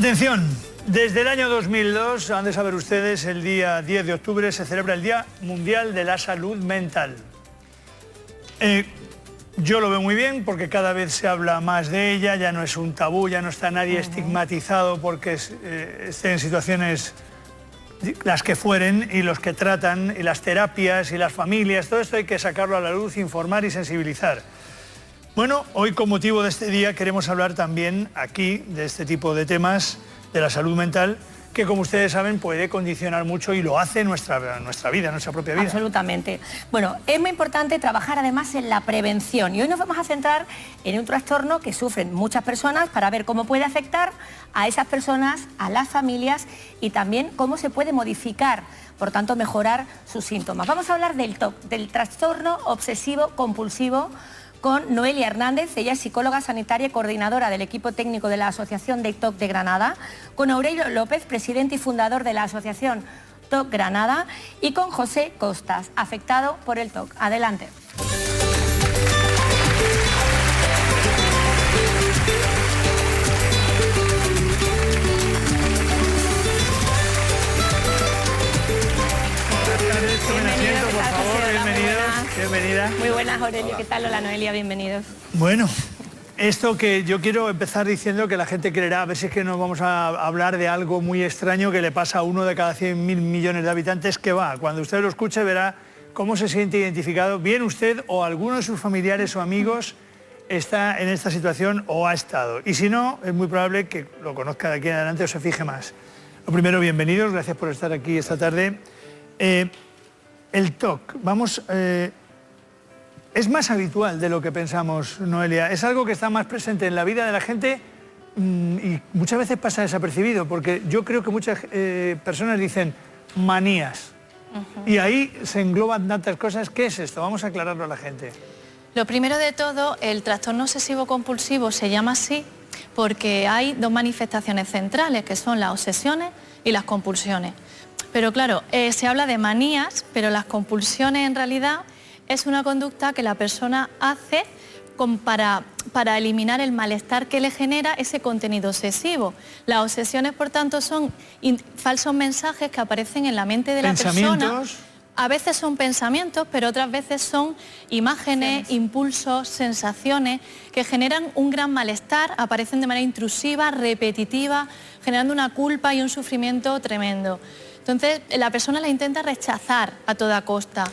Atención, desde el año 2002, han de saber ustedes, el día 10 de octubre se celebra el Día Mundial de la Salud Mental. Yo lo veo muy bien porque cada vez se habla más de ella, ya no es un tabú, ya no está nadie estigmatizado porque esté en situaciones las que fueren, y los que tratan, y las terapias, y las familias, todo esto hay que sacarlo a la luz, informar y sensibilizar. Bueno, hoy con motivo de este día queremos hablar también aquí de este tipo de temas de la salud mental, que como ustedes saben puede condicionar mucho y lo hace nuestra vida, nuestra propia vida. Absolutamente. Bueno, es muy importante trabajar además en la prevención, y hoy nos vamos a centrar en un trastorno que sufren muchas personas para ver cómo puede afectar a esas personas, a las familias, y también cómo se puede modificar, por tanto mejorar sus síntomas. Vamos a hablar del TOC, del trastorno obsesivo compulsivo, con Noelia Hernández. Ella es psicóloga sanitaria y coordinadora del equipo técnico de la Asociación de TOC de Granada, con Aurelio López, presidente y fundador de la Asociación TOC Granada, y con José Costas, afectado por el TOC. Adelante. Bienvenida. Muy buenas, Aurelio. ¿Qué tal? Hola, Noelia, bienvenidos. Bueno, esto que yo quiero empezar diciendo, que la gente creerá, a ver si es que nos vamos a hablar de algo muy extraño que le pasa a uno de cada 100.000 millones de habitantes, que va. Cuando usted lo escuche verá cómo se siente identificado, bien usted o alguno de sus familiares o amigos está en esta situación o ha estado. Y si no, es muy probable que lo conozca de aquí en adelante o se fije más. Lo primero, bienvenidos, gracias por estar aquí esta tarde. El TOC, es más habitual de lo que pensamos, Noelia. Es algo que está más presente en la vida de la gente y muchas veces pasa desapercibido, porque yo creo que muchas personas dicen manías. Y ahí se engloban tantas cosas. ¿Qué es esto? Vamos a aclararlo a la gente. Lo primero de todo, el trastorno obsesivo compulsivo se llama así porque hay dos manifestaciones centrales, que son las obsesiones y las compulsiones. Pero claro, se habla de manías, pero las compulsiones en realidad es una conducta que la persona hace para eliminar el malestar que le genera ese contenido obsesivo. Las obsesiones, por tanto, son falsos mensajes que aparecen en la mente de la persona. A veces son pensamientos, pero otras veces son imágenes, impulsos, sensaciones que generan un gran malestar, aparecen de manera intrusiva, repetitiva, generando una culpa y un sufrimiento tremendo. Entonces, la persona la intenta rechazar a toda costa.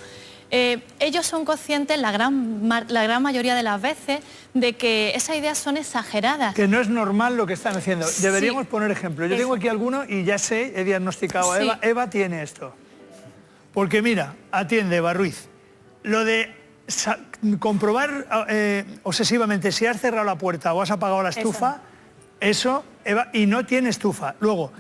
Ellos son conscientes, la gran mayoría de las veces, de que esas ideas son exageradas. Que no es normal lo que están haciendo. Deberíamos poner ejemplos. Yo tengo aquí alguno y ya sé, he diagnosticado a Eva. Eva tiene esto. Porque mira, atiende Eva Ruiz. Lo de comprobar obsesivamente si has cerrado la puerta o has apagado la estufa, eso Eva, y no tiene estufa. Luego...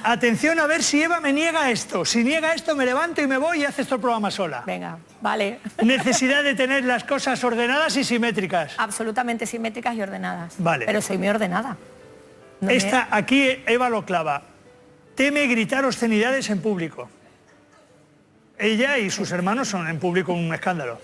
Atención a ver si Eva me niega esto. Si niega esto me levanto y me voy y hace esto el programa sola. Venga, vale. Necesidad de tener las cosas ordenadas y simétricas. Absolutamente simétricas y ordenadas. Vale. Pero soy muy ordenada. Aquí Eva lo clava. Teme gritar obscenidades en público. Ella y sus hermanos son en público un escándalo.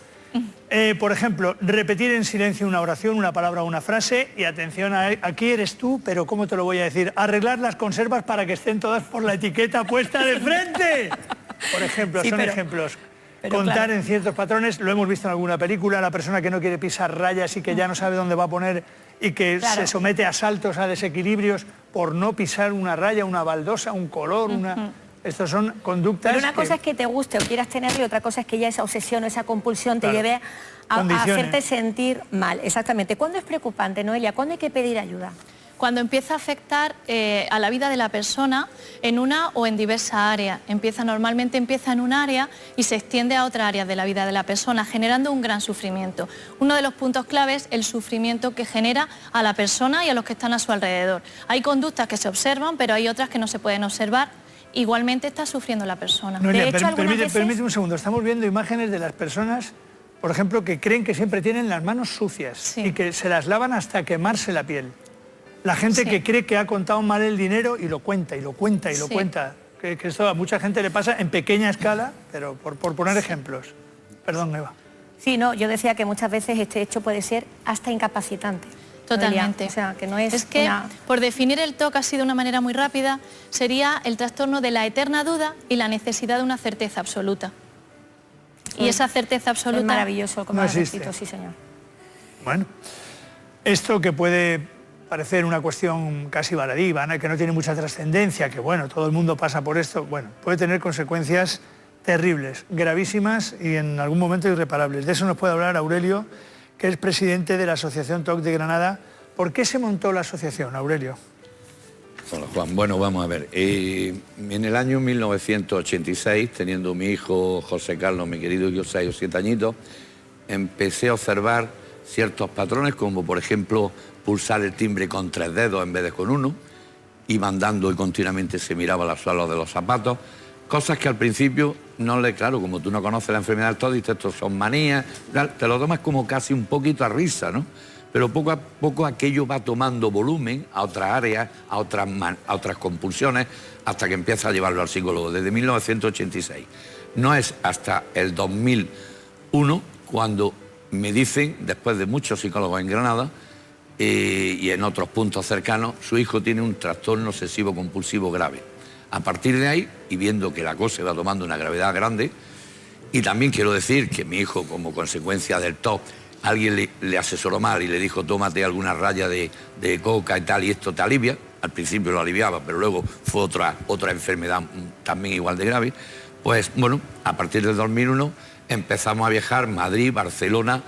Por ejemplo, repetir en silencio una oración, una palabra o una frase, y atención, aquí eres tú, pero ¿cómo te lo voy a decir? Arreglar las conservas para que estén todas por la etiqueta puesta de frente. Por ejemplo, son ejemplos. Contar en ciertos patrones, lo hemos visto en alguna película, la persona que no quiere pisar rayas y que ya no sabe dónde va a poner y que se somete a saltos, a desequilibrios por no pisar una raya, una baldosa, un color, Estos son conductas. Pero una cosa es que te guste o quieras tenerlo, y otra cosa es que ya esa obsesión o esa compulsión te lleve a hacerte sentir mal. Exactamente. ¿Cuándo es preocupante, Noelia? ¿Cuándo hay que pedir ayuda? Cuando empieza a afectar a la vida de la persona en una o en diversas áreas. Normalmente empieza en un área y se extiende a otra área de la vida de la persona, generando un gran sufrimiento. Uno de los puntos claves es el sufrimiento que genera a la persona y a los que están a su alrededor. Hay conductas que se observan, pero hay otras que no se pueden observar. Igualmente está sufriendo la persona. Noelia, permíteme un segundo. Estamos viendo imágenes de las personas, por ejemplo, que creen que siempre tienen las manos sucias y que se las lavan hasta quemarse la piel. La gente que cree que ha contado mal el dinero y lo cuenta, y lo cuenta, y lo cuenta. Que esto a mucha gente le pasa en pequeña escala, pero por poner ejemplos. Perdón, Eva. Sí, no, yo decía que muchas veces este hecho puede ser hasta incapacitante. Totalmente. O sea, que no es que, una... por definir el TOC así de una manera muy rápida, sería el trastorno de la eterna duda y la necesidad de una certeza absoluta. Y esa certeza absoluta... Es maravilloso, como no has existe. descrito, sí, señor. Bueno, esto que puede parecer una cuestión casi baladí, que no tiene mucha trascendencia, que bueno, todo el mundo pasa por esto, bueno, puede tener consecuencias terribles, gravísimas y en algún momento irreparables. De eso nos puede hablar Aurelio, que es presidente de la Asociación TOC de Granada. ¿Por qué se montó la asociación, Aurelio? Hola, Juan. Bueno, vamos a ver. En el año 1986, teniendo mi hijo José Carlos, mi querido hijo, 6 o 7 añitos, empecé a observar ciertos patrones, como por ejemplo pulsar el timbre con 3 dedos en vez de con 1, iba andando y continuamente se miraba la suela de los zapatos, cosas que al principio no le, claro, como tú no conoces la enfermedad del TOC, dices, estos son manías, te lo tomas como casi un poquito a risa, ¿no? Pero poco a poco aquello va tomando volumen a otras áreas, a otras compulsiones, hasta que empieza a llevarlo al psicólogo, desde 1986. No es hasta el 2001 cuando me dicen, después de muchos psicólogos en Granada y en otros puntos cercanos, su hijo tiene un trastorno obsesivo compulsivo grave. A partir de ahí, y viendo que la cosa va tomando una gravedad grande, y también quiero decir que mi hijo, como consecuencia del TOC, alguien le asesoró mal y le dijo, tómate alguna raya de coca y tal, y esto te alivia. Al principio lo aliviaba, pero luego fue otra enfermedad también igual de grave. Pues bueno, a partir del 2001 empezamos a viajar Madrid, Barcelona,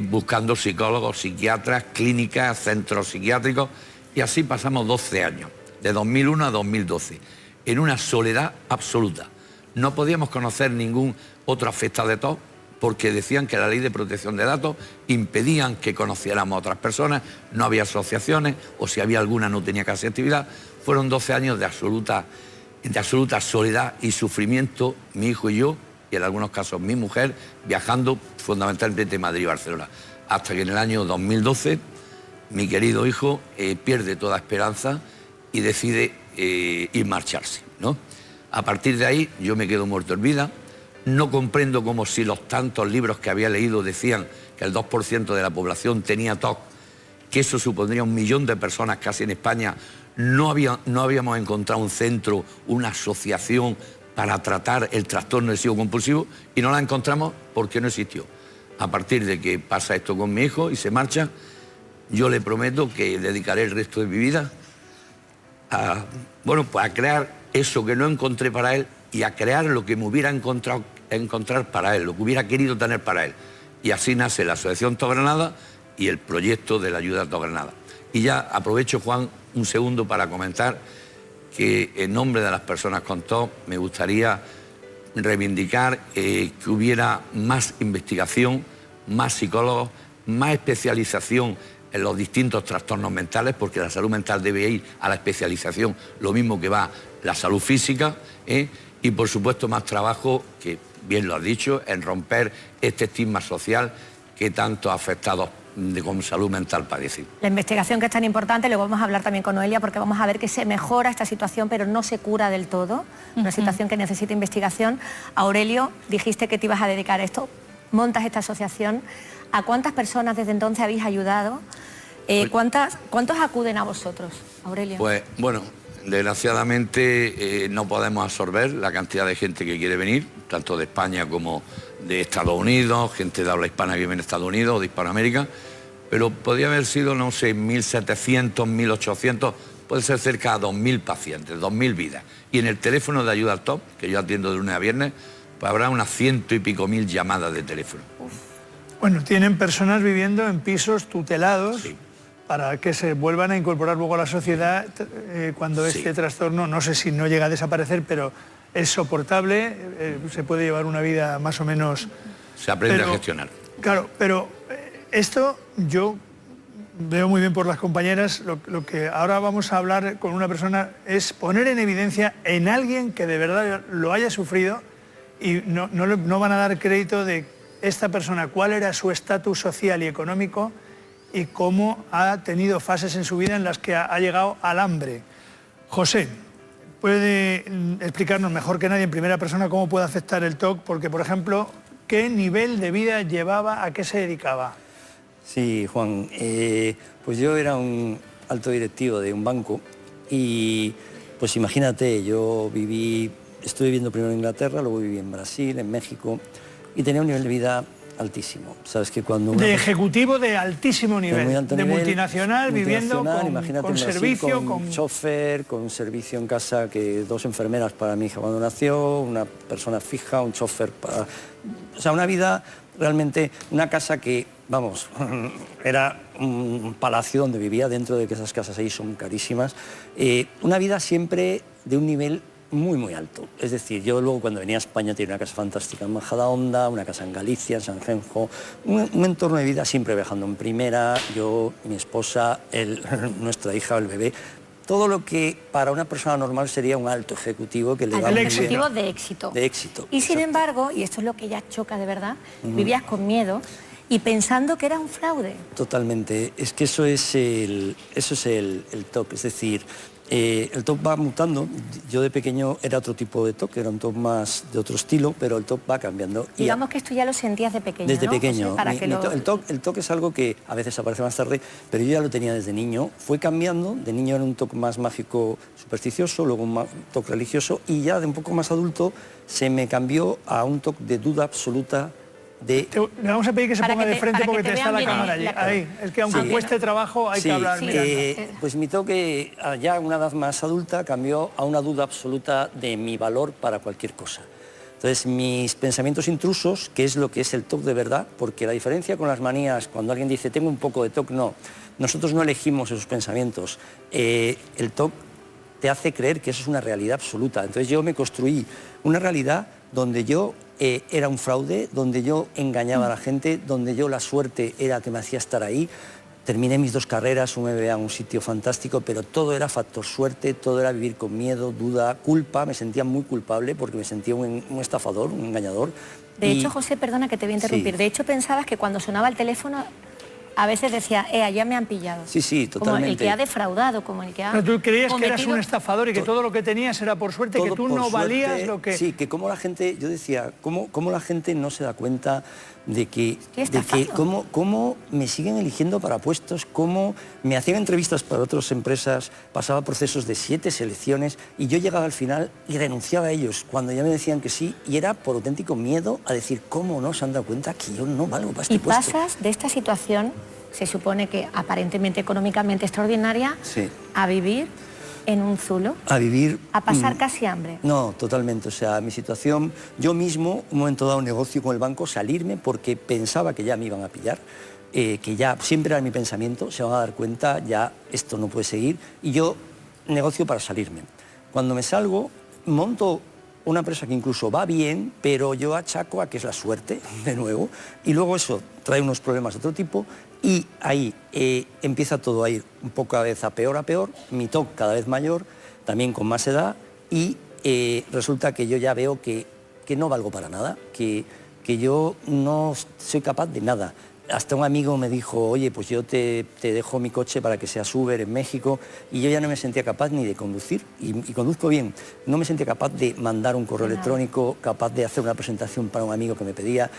buscando psicólogos, psiquiatras, clínicas, centros psiquiátricos, y así pasamos 12 años, de 2001 a 2012, en una soledad absoluta. No podíamos conocer ningún otro afectado de TOC, porque decían que la ley de protección de datos impedían que conociéramos a otras personas, no había asociaciones, o si había alguna no tenía casi actividad. Fueron 12 años de absoluta soledad y sufrimiento, mi hijo y yo, y en algunos casos mi mujer, viajando fundamentalmente Madrid y Barcelona. Hasta que en el año 2012 mi querido hijo pierde toda esperanza y decide ir marcharse, ¿no? A partir de ahí yo me quedo muerto en vida. No comprendo como si los tantos libros que había leído decían que el 2% de la población tenía TOC, que eso supondría 1 millón de personas casi en España. No habíamos encontrado un centro, una asociación para tratar el trastorno obsesivo compulsivo, y no la encontramos porque no existió. A partir de que pasa esto con mi hijo y se marcha, yo le prometo que dedicaré el resto de mi vida a crear eso que no encontré para él y a crear lo que me hubiera encontrar para él, lo que hubiera querido tener para él. Y así nace la Asociación TOC Granada y el proyecto de la ayuda a TOC Granada. Y ya aprovecho, Juan, un segundo para comentar que en nombre de las personas con TOC me gustaría reivindicar que hubiera más investigación, más psicólogos, más especialización en los distintos trastornos mentales, porque la salud mental debe ir a la especialización, lo mismo que va la salud física, y por supuesto más trabajo, que bien lo has dicho, en romper este estigma social que tantos afectados con salud mental padecen. La investigación, que es tan importante, luego vamos a hablar también con Noelia, porque vamos a ver que se mejora esta situación, pero no se cura del todo, una situación que necesita investigación. Aurelio, dijiste que te ibas a dedicar a esto, montas esta asociación. ¿A cuántas personas desde entonces habéis ayudado? ¿Cuántos acuden a vosotros, Aurelio? Pues bueno, desgraciadamente no podemos absorber la cantidad de gente que quiere venir, tanto de España como de Estados Unidos, gente de habla hispana que vive en Estados Unidos o de Hispanoamérica, pero podría haber sido, no sé, 1.700, 1.800, puede ser cerca de 2.000 pacientes, 2.000 vidas. Y en el teléfono de ayuda al TOC, que yo atiendo de lunes a viernes, pues habrá unas 100 y pico mil llamadas de teléfono. Bueno, tienen personas viviendo en pisos tutelados, sí, para que se vuelvan a incorporar luego a la sociedad cuando este trastorno, no sé si no llega a desaparecer, pero es soportable, se puede llevar una vida más o menos... Se aprende a gestionar. Claro, pero esto yo veo muy bien por las compañeras, lo que ahora vamos a hablar con una persona es poner en evidencia en alguien que de verdad lo haya sufrido, y no van a dar crédito de esta persona, cuál era su estatus social y económico y cómo ha tenido fases en su vida en las que ha llegado al hambre. José, ¿puede explicarnos mejor que nadie en primera persona cómo puede afectar el TOC? Porque, por ejemplo, ¿qué nivel de vida llevaba, a qué se dedicaba? Sí, Juan. Pues yo era un alto directivo de un banco y pues imagínate, estuve viviendo primero en Inglaterra, luego viví en Brasil, en México y tenía un nivel de vida altísimo. Sabes que cuando de ejecutivo de altísimo nivel, de multinacional, viviendo con servicio, con chofer, con servicio en casa, que 2 enfermeras para mi hija cuando nació, una persona fija, un chofer para... O sea, una vida realmente, una casa que, vamos, era un palacio donde vivía, dentro de que esas casas ahí son carísimas. Una vida siempre de un nivel muy, muy alto. Es decir, yo luego cuando venía a España tenía una casa fantástica en Majadahonda, una casa en Galicia, en Sanjenjo, un entorno de vida siempre viajando en primera, yo, mi esposa, nuestra hija, el bebé, todo lo que para una persona normal sería un alto ejecutivo que le va muy bien. Ejecutivo de éxito. De éxito. Y sin embargo, y esto es lo que ya choca de verdad, vivías con miedo y pensando que era un fraude. Totalmente. Es que eso es el TOC, es decir, el TOC va mutando. Yo de pequeño era otro tipo de TOC, era un TOC más de otro estilo, pero el TOC va cambiando. Digamos que esto ya lo sentías de pequeño, desde ¿no? pequeño. O sea, El TOC es algo que a veces aparece más tarde, pero yo ya lo tenía desde niño. Fue cambiando, de niño era un TOC más mágico supersticioso, luego un TOC religioso, y ya de un poco más adulto se me cambió a un TOC de duda absoluta. Le vamos a pedir que se ponga de frente porque te está la cámara allí. Ahí. Es que aunque cueste trabajo hay que hablar. Pues mi toque ya a una edad más adulta cambió a una duda absoluta de mi valor para cualquier cosa. Entonces mis pensamientos intrusos, que es lo que es el TOC de verdad, porque la diferencia con las manías, cuando alguien dice tengo un poco de TOC, no. Nosotros no elegimos esos pensamientos. El TOC te hace creer que eso es una realidad absoluta. Entonces yo me construí una realidad donde yo era un fraude, donde yo engañaba a la gente, donde yo la suerte era que me hacía estar ahí. Terminé mis 2 carreras, un MBA en un sitio fantástico, pero todo era factor suerte, todo era vivir con miedo, duda, culpa. Me sentía muy culpable porque me sentía un estafador, un engañador. De hecho, José, perdona que te voy a interrumpir. Sí. De hecho, pensabas que cuando sonaba el teléfono a veces decía, ya me han pillado. Sí, sí, totalmente. Como el que ha defraudado, como el que ha... Pero tú creías cometido... que eras un estafador y que todo lo que tenías era por suerte, que tú no valías lo que... Sí, que como la gente, yo decía, cómo la gente no se da cuenta de que cómo me siguen eligiendo para puestos, cómo me hacían entrevistas para otras empresas, pasaba procesos de 7 selecciones y yo llegaba al final y renunciaba a ellos cuando ya me decían que sí, y era por auténtico miedo a decir cómo no se han dado cuenta que yo no valgo para este puesto. Y pasas de esta situación, se supone que aparentemente económicamente extraordinaria, sí, a vivir en un zulo, a pasar casi hambre. No, totalmente. O sea, mi situación, yo mismo, un momento dado, negocio con el banco, salirme porque pensaba que ya me iban a pillar, que ya siempre era mi pensamiento, se van a dar cuenta, ya esto no puede seguir, y yo negocio para salirme. Cuando me salgo, monto una empresa que incluso va bien, pero yo achaco a que es la suerte, de nuevo, y luego eso trae unos problemas de otro tipo, y ahí empieza todo a ir un poco cada vez a peor, mi TOC cada vez mayor, también con más edad, y resulta que yo ya veo que no valgo para nada, que yo no soy capaz de nada. Hasta un amigo me dijo, oye, pues yo te dejo mi coche para que seas Uber en México, y yo ya no me sentía capaz ni de conducir, y conduzco bien, no me sentía capaz de mandar un correo electrónico, capaz de hacer una presentación para un amigo que me pedía.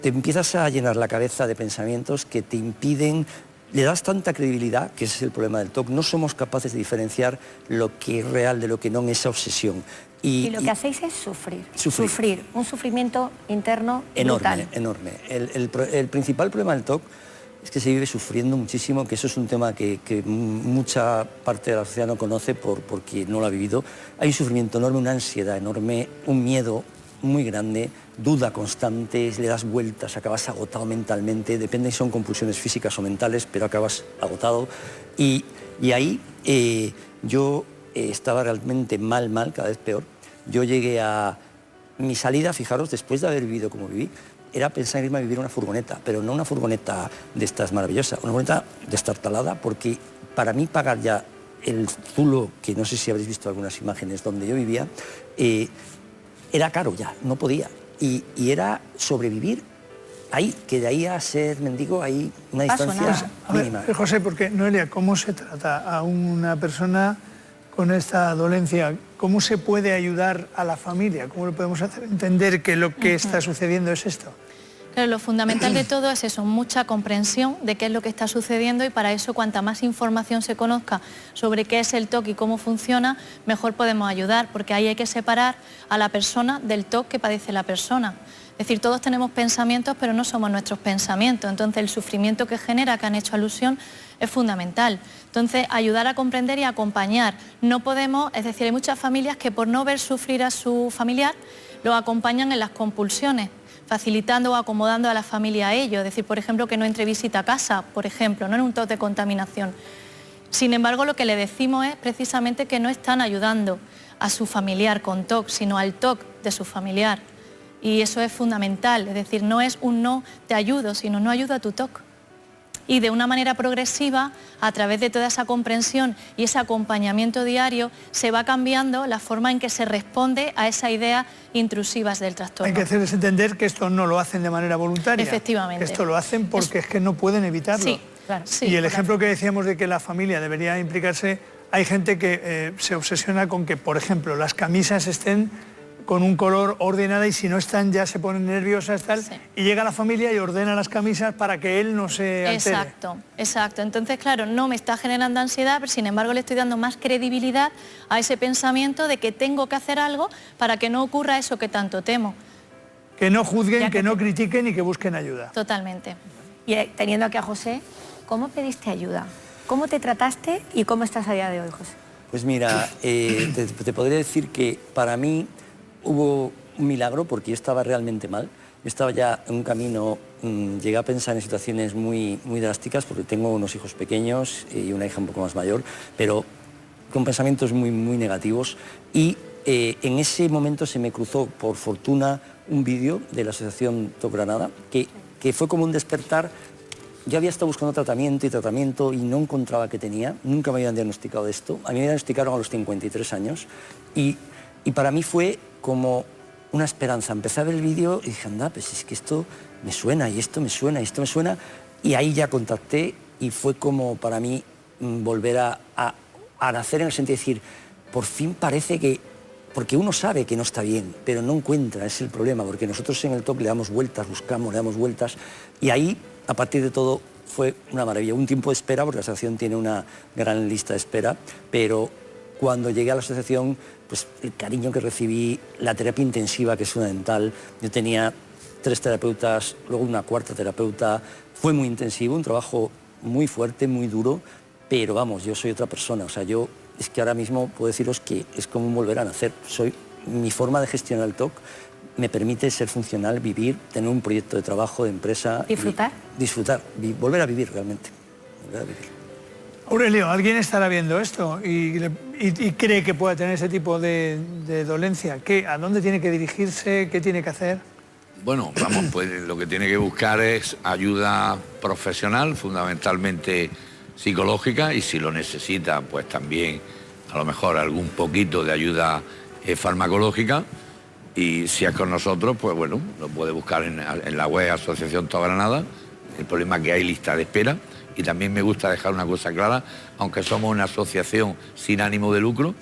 Te empiezas a llenar la cabeza de pensamientos que te impiden, le das tanta credibilidad, que ese es el problema del TOC, no somos capaces de diferenciar lo que es real de lo que no en esa obsesión. Y lo que hacéis es sufrir, un sufrimiento interno brutal. Enorme. El principal problema del TOC es que se vive sufriendo muchísimo, que eso es un tema que mucha parte de la sociedad no conoce porque no lo ha vivido. Hay un sufrimiento enorme, una ansiedad enorme, un miedo muy grande, duda constante, le das vueltas, acabas agotado mentalmente, depende si son compulsiones físicas o mentales, pero acabas agotado. Y ahí yo estaba realmente mal, cada vez peor. Yo llegué a mi salida, fijaros, después de haber vivido como viví, era pensar en irme a vivir una furgoneta, pero no una furgoneta de estas maravillosas, una furgoneta destartalada, porque para mí pagar ya el zulo, que no sé si habréis visto algunas imágenes donde yo vivía, era caro ya, no podía. Y era sobrevivir ahí, que de ahí a ser mendigo hay una distancia mínima. A ver, José, porque Noelia, ¿cómo se trata a una persona con esta dolencia? ¿Cómo se puede ayudar a la familia? ¿Cómo le podemos hacer entender que lo que está sucediendo es esto? Claro, lo fundamental de todo es eso, mucha comprensión de qué es lo que está sucediendo y para eso cuanta más información se conozca sobre qué es el TOC y cómo funciona, mejor podemos ayudar, porque ahí hay que separar a la persona del TOC que padece la persona. Es decir, todos tenemos pensamientos, pero no somos nuestros pensamientos, entonces el sufrimiento que genera, que han hecho alusión, es fundamental. Entonces, ayudar a comprender y acompañar. No podemos, es decir, hay muchas familias que por no ver sufrir a su familiar, lo acompañan en las compulsiones, facilitando o acomodando a la familia a ello. Es decir, por ejemplo, que no entre visita a casa, por ejemplo, no en un TOC de contaminación. Sin embargo, lo que le decimos es precisamente que no están ayudando a su familiar con TOC, sino al TOC de su familiar. Y eso es fundamental, es decir, no es un no te ayudo, sino no ayudo a tu TOC. Y de una manera progresiva, a través de toda esa comprensión y ese acompañamiento diario, se va cambiando la forma en que se responde a esas ideas intrusivas del trastorno. Hay que hacerles entender que esto no lo hacen de manera voluntaria. Efectivamente. Que esto lo hacen porque es que no pueden evitarlo. Sí, claro. Sí, y el ejemplo que decíamos de que la familia debería implicarse, hay gente que se obsesiona con que, por ejemplo, las camisas estén con un color ordenada y si no están ya se ponen nerviosas tal, Sí. y llega la familia y ordena las camisas para que él no se altere. Exacto, exacto. Entonces, claro, no me está generando ansiedad, pero sin embargo le estoy dando más credibilidad a ese pensamiento de que tengo que hacer algo para que no ocurra eso que tanto temo. Que no juzguen, Ya que que no critiquen y que busquen ayuda. Totalmente. Y teniendo aquí a José, ¿cómo pediste ayuda? ¿Cómo te trataste y cómo estás a día de hoy, José? Pues mira, te podría decir que para mí hubo un milagro porque yo estaba realmente mal. Yo estaba ya en un camino, llegué a pensar en situaciones muy drásticas porque tengo unos hijos pequeños y una hija un poco más mayor, pero con pensamientos muy negativos. Y en ese momento se me cruzó, por fortuna, un vídeo de la Asociación TOC Granada que fue como un despertar. Yo había estado buscando tratamiento y no encontraba qué tenía. Nunca me habían diagnosticado de esto. A mí me diagnosticaron a los 53 años y para mí fue como una esperanza. Empecé a ver el vídeo y dije, anda, pues es que esto me suena y esto me suena y esto me suena. Y ahí ya contacté y fue como para mí volver a nacer en el sentido de decir, por fin parece que... Porque uno sabe que no está bien, pero no encuentra, es el problema, porque nosotros en el TOC le damos vueltas, buscamos, le damos vueltas, y ahí, a partir de todo, fue una maravilla. Un tiempo de espera, porque la asociación tiene una gran lista de espera, pero cuando llegué a la asociación, pues el cariño que recibí, la terapia intensiva, que es fundamental, yo tenía 3 terapeutas, luego una 4ª terapeuta, fue muy intensivo, un trabajo muy fuerte, muy duro, pero vamos, yo soy otra persona, o sea, yo... Es que ahora mismo puedo deciros que es como volver a nacer. Mi forma de gestionar el TOC me permite ser funcional, vivir, tener un proyecto de trabajo, de empresa. ¿Disfrutar? Disfrutar, volver a vivir realmente. Volver a vivir. Aurelio, ¿alguien estará viendo esto y cree que pueda tener ese tipo de dolencia? ¿A dónde tiene que dirigirse? ¿Qué tiene que hacer? Bueno, vamos, pues lo que tiene que buscar es ayuda profesional, fundamentalmente psicológica, y si lo necesita, pues también a lo mejor algún poquito de ayuda farmacológica, y si es con nosotros, pues bueno, lo puede buscar en la web Asociación TOC Granada. El problema es que hay lista de espera, y también me gusta dejar una cosa clara, aunque somos una asociación sin ánimo de lucro,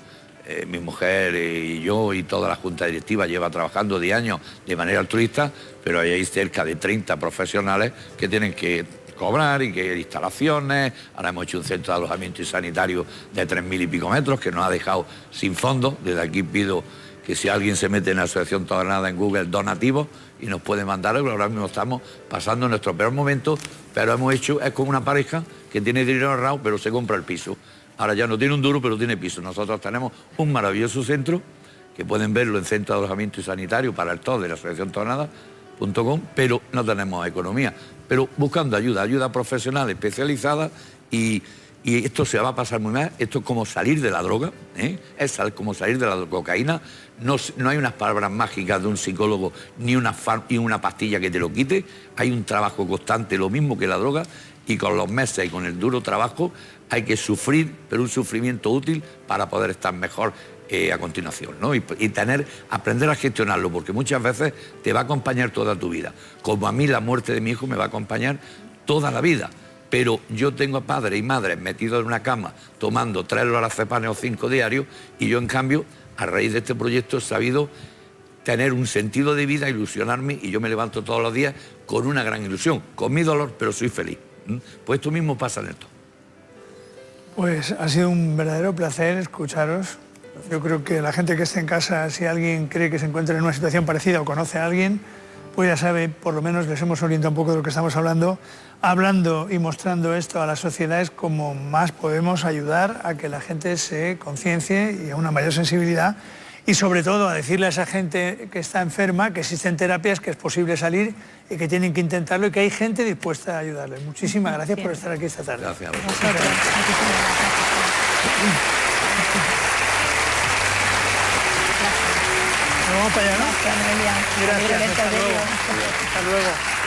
mi mujer y yo y toda la junta directiva lleva trabajando 10 años de manera altruista, pero hay cerca de 30 profesionales que tienen que cobrar y que instalaciones. Ahora hemos hecho un centro de alojamiento y sanitario de 3.000 y pico metros que nos ha dejado sin fondos. Desde aquí pido que si alguien se mete en la Asociación TOC Granada en Google, donativos, y nos puede mandar algo. Ahora mismo estamos pasando nuestro peor momento, pero es como una pareja que tiene dinero ahorrado pero se compra el piso. Ahora ya no tiene un duro pero tiene piso. Nosotros tenemos un maravilloso centro que pueden verlo en Centro de Alojamiento y Sanitario para el TOC de la Asociación TOC Granada.com, pero no tenemos economía. Pero buscando ayuda profesional especializada, y esto se va a pasar muy mal. Esto es como salir de la droga, es como salir de la cocaína. No hay unas palabras mágicas de un psicólogo ni una pastilla que te lo quite. Hay un trabajo constante, lo mismo que la droga, y con los meses y con el duro trabajo hay que sufrir, pero un sufrimiento útil para poder estar mejor a continuación, ¿no? Y aprender a gestionarlo, porque muchas veces te va a acompañar toda tu vida. Como a mí la muerte de mi hijo me va a acompañar toda la vida. Pero yo tengo a padres y madres metidos en una cama tomando 3 lorazepam o 5 diarios, y yo en cambio, a raíz de este proyecto, he sabido tener un sentido de vida, ilusionarme, y yo me levanto todos los días con una gran ilusión, con mi dolor, pero soy feliz. Pues esto mismo pasa en esto. Pues ha sido un verdadero placer escucharos. Yo creo que la gente que esté en casa, si alguien cree que se encuentra en una situación parecida o conoce a alguien, pues ya sabe, por lo menos les hemos orientado un poco de lo que estamos hablando y mostrando esto a la sociedad, es como más podemos ayudar a que la gente se conciencie y a una mayor sensibilidad, y sobre todo a decirle a esa gente que está enferma que existen terapias, que es posible salir y que tienen que intentarlo y que hay gente dispuesta a ayudarles. Muchísimas gracias por estar aquí esta tarde. Gracias. Nos vamos para allá, ¿no? Gracias, Noelia. Gracias, Gracias, hasta luego. Aurelio. Hasta luego.